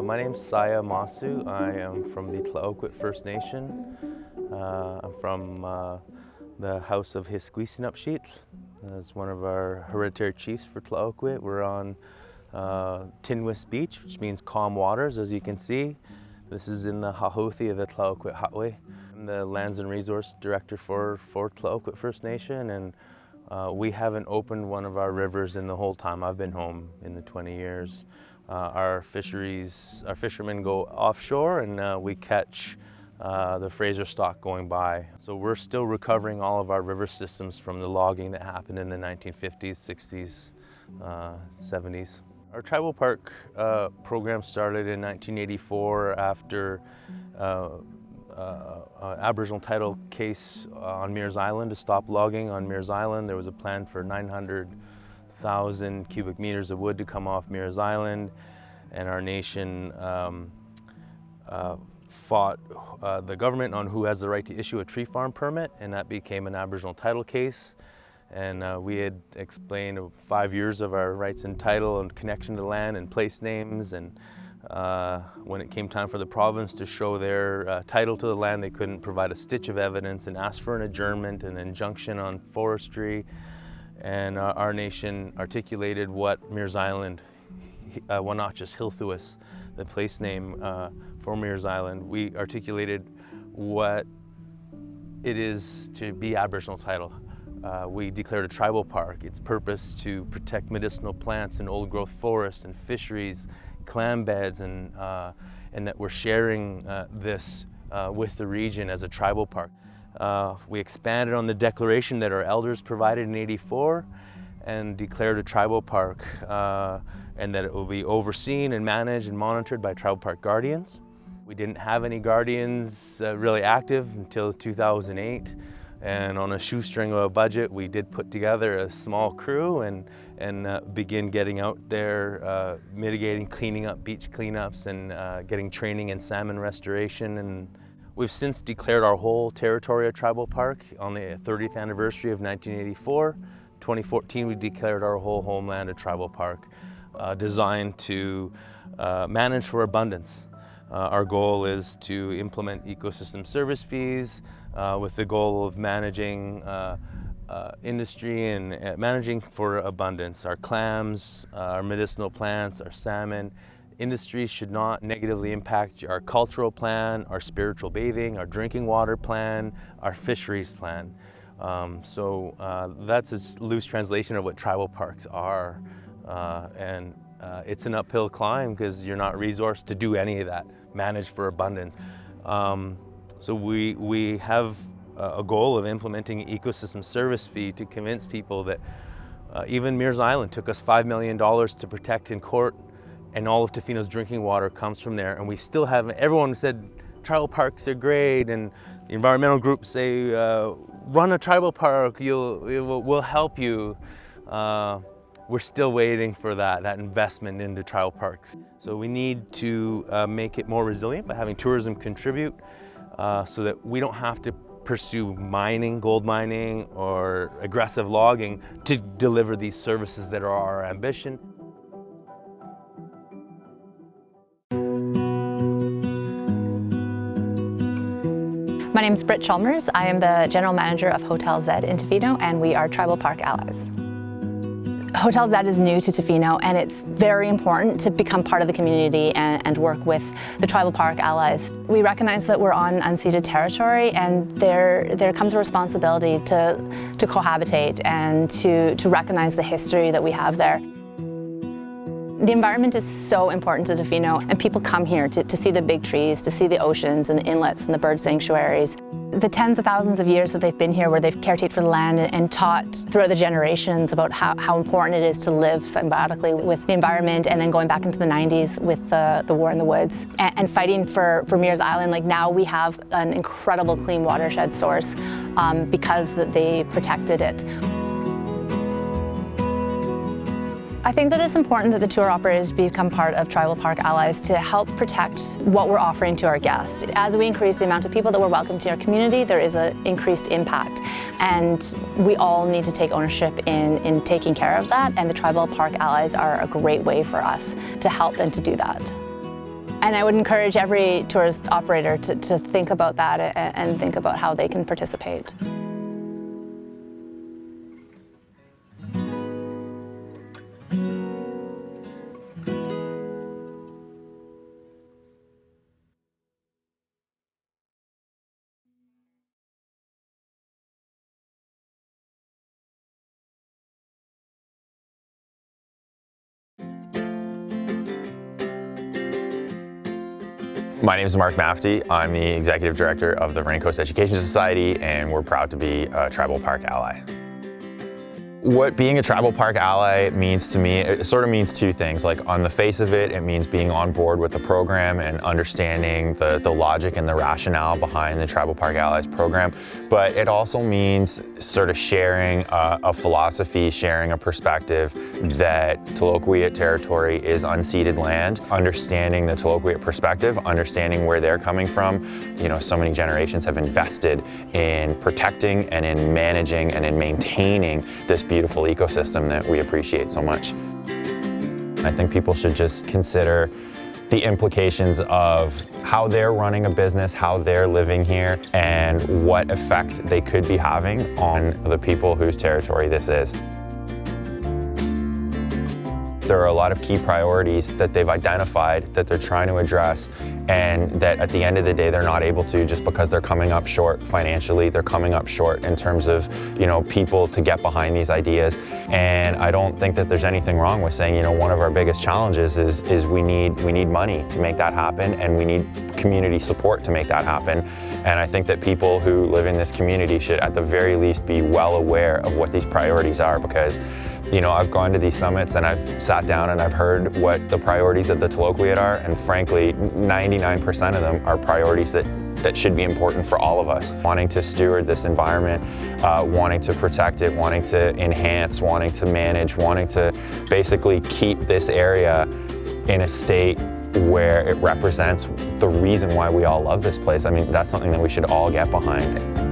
My name's Saya Masu. I am from the Tla-o-qui-aht First Nation. I'm from the House of Hisquisinup-sheet. As one of our hereditary chiefs for Tla-o-qui-aht. We're on Tinwis Beach, which means calm waters, as you can see. This is in the Hahouthi of the Tla-o-qui-aht Hattway. I'm the Lands and Resource Director for Tla-o-qui-aht First Nation, and we haven't opened one of our rivers in the whole time I've been home in the 20 years. Our fishermen go offshore, and we catch the Fraser stock going by. So we're still recovering all of our river systems from the logging that happened in the 1950s, 60s, 70s. Our tribal park program started in 1984 after an Aboriginal title case on Mears Island to stop logging on Mears Island. There was a plan for 900,000 cubic meters of wood to come off Mears Island, and our nation fought the government on who has the right to issue a tree farm permit, and that became an Aboriginal title case. And we had explained 5 years of our rights and title and connection to land and place names, and when it came time for the province to show their title to the land, they couldn't provide a stitch of evidence and asked for an adjournment, an injunction on forestry. And our nation articulated what Mears Island, Wenatchis Hilthuis, the place name for Mears Island. We articulated what it is to be Aboriginal title. We declared a tribal park, its purpose to protect medicinal plants and old growth forests and fisheries, clam beds, and that we're sharing this with the region as a tribal park. We expanded on the declaration that our elders provided in '84 and declared a tribal park, and that it will be overseen and managed and monitored by tribal park guardians. We didn't have any guardians really active until 2008. And on a shoestring of a budget, we did put together a small crew and begin getting out there, mitigating, cleaning up beach cleanups, and getting training in salmon restoration. And we've since declared our whole territory a tribal park on the 30th anniversary of 1984. 2014, we declared our whole homeland a tribal park, designed to manage for abundance. Our goal is to implement ecosystem service fees, with the goal of managing industry and managing for abundance. Our clams, our medicinal plants, our salmon. Industry should not negatively impact our cultural plan, our spiritual bathing, our drinking water plan, our fisheries plan. So that's a loose translation of what tribal parks are. And it's an uphill climb because you're not resourced to do any of that, manage for abundance. So we have a goal of implementing an ecosystem service fee to convince people that even Mears Island took us $5 million to protect in court, and all of Tofino's drinking water comes from there. And we still haven't, everyone said tribal parks are great, and the environmental groups say, run a tribal park, we'll help you. We're still waiting for that investment into tribal parks. So we need to make it more resilient by having tourism contribute, so that we don't have to pursue mining, gold mining, or aggressive logging to deliver these services that are our ambition. My name is Britt Chalmers. I am the General Manager of Hotel Z in Tofino, and we are Tribal Park Allies. Hotel Z is new to Tofino, and it's very important to become part of the community and work with the Tribal Park Allies. We recognize that we're on unceded territory, and there comes a responsibility to cohabitate and to recognize the history that we have there. The environment is so important to Tofino, and people come here to see the big trees, to see the oceans and the inlets and the bird sanctuaries. The tens of thousands of years that they've been here, where they've caretaken for the land and taught throughout the generations about how important it is to live symbiotically with the environment, and then going back into the 90s with the war in the woods and fighting for Mears Island. Like, now we have an incredible clean watershed source because they protected it. I think that it's important that the tour operators become part of Tribal Park Allies to help protect what we're offering to our guests. As we increase the amount of people that we're welcoming to our community, there is an increased impact. And we all need to take ownership in taking care of that, and the Tribal Park Allies are a great way for us to help and to do that. And I would encourage every tourist operator to think about that and think about how they can participate. My name is Mark Mafty. I'm the Executive Director of the Vernon Coast Education Society, and we're proud to be a Tribal Park Ally. What being a Tribal Park Ally means to me, it sort of means two things. Like on the face of it, it means being on board with the program and understanding the logic and the rationale behind the Tribal Park Allies program. But it also means sort of sharing a philosophy, sharing a perspective that Tla-o-qui-aht territory is unceded land, understanding the Tla-o-qui-aht perspective, understanding where they're coming from. You know, so many generations have invested in protecting and in managing and in maintaining this beautiful ecosystem that we appreciate so much. I think people should just consider the implications of how they're running a business, how they're living here, and what effect they could be having on the people whose territory this is. There are a lot of key priorities that they've identified that they're trying to address, and that at the end of the day they're not able to just because they're coming up short financially, they're coming up short in terms of, you know, people to get behind these ideas. And I don't think that there's anything wrong with saying, you know, one of our biggest challenges is we need money to make that happen, and we need community support to make that happen. And I think that people who live in this community should at the very least be well aware of what these priorities are, because you know, I've gone to these summits and I've sat down and I've heard what the priorities of the Tla-o-qui-aht are, and frankly, 99% of them are priorities that should be important for all of us. Wanting to steward this environment, wanting to protect it, wanting to enhance, wanting to manage, wanting to basically keep this area in a state where it represents the reason why we all love this place. I mean, that's something that we should all get behind.